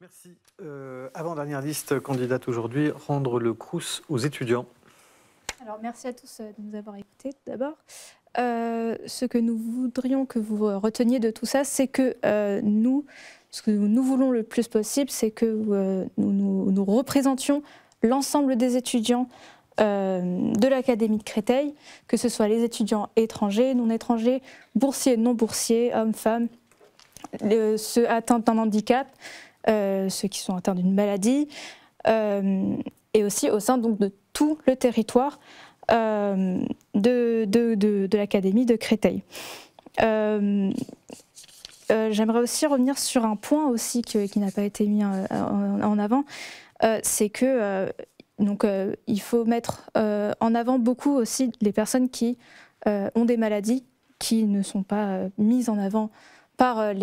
Merci. Avant-dernière liste candidate aujourd'hui, rendre le Crous aux étudiants. Alors, merci à tous de nous avoir écoutés tout d'abord. Ce que nous voudrions que vous reteniez de tout ça, c'est que ce que nous voulons le plus possible, c'est que nous représentions l'ensemble des étudiants de l'Académie de Créteil, que ce soit les étudiants étrangers, non étrangers, boursiers, non boursiers, hommes, femmes, ceux atteints d'un handicap, ceux qui sont atteints d'une maladie, et aussi au sein donc, de tout le territoire de l'Académie de Créteil. J'aimerais aussi revenir sur un point aussi qui n'a pas été mis en avant, c'est que il faut mettre en avant beaucoup aussi les personnes qui ont des maladies qui ne sont pas mises en avant par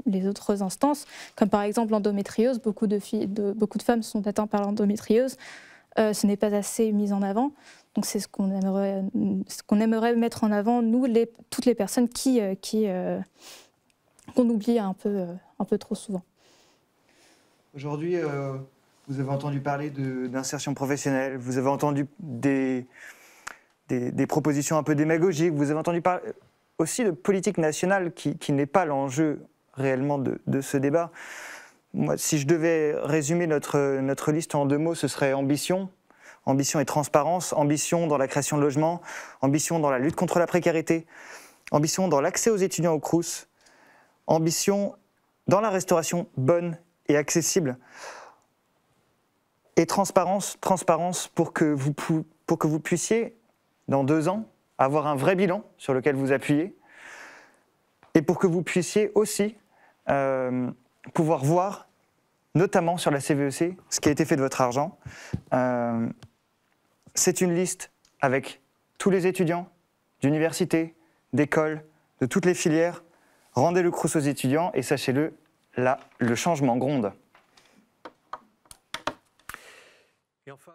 les autres instances, comme par exemple l'endométriose. Beaucoup de femmes sont atteintes par l'endométriose. Ce n'est pas assez mis en avant. Donc c'est ce qu'on aimerait mettre en avant, nous, toutes les personnes qu'on oublie un peu trop souvent. Aujourd'hui, vous avez entendu parler d'insertion professionnelle, vous avez entendu des propositions un peu démagogiques, vous avez entendu parler aussi de politique nationale qui n'est pas l'enjeu réellement de ce débat. Moi, si je devais résumer notre liste en 2 mots, ce serait ambition. Ambition et transparence. Ambition dans la création de logements, ambition dans la lutte contre la précarité, ambition dans l'accès aux étudiants au Crous, ambition dans la restauration bonne et accessible, et transparence pour que vous puissiez, dans 2 ans, avoir un vrai bilan sur lequel vous appuyer, et pour que vous puissiez aussi pouvoir voir, notamment sur la CVEC, ce qui a été fait de votre argent. C'est une liste avec tous les étudiants d'universités, d'écoles, de toutes les filières. Rendez le Crous aux étudiants et sachez-le, là, le changement gronde. Et enfin,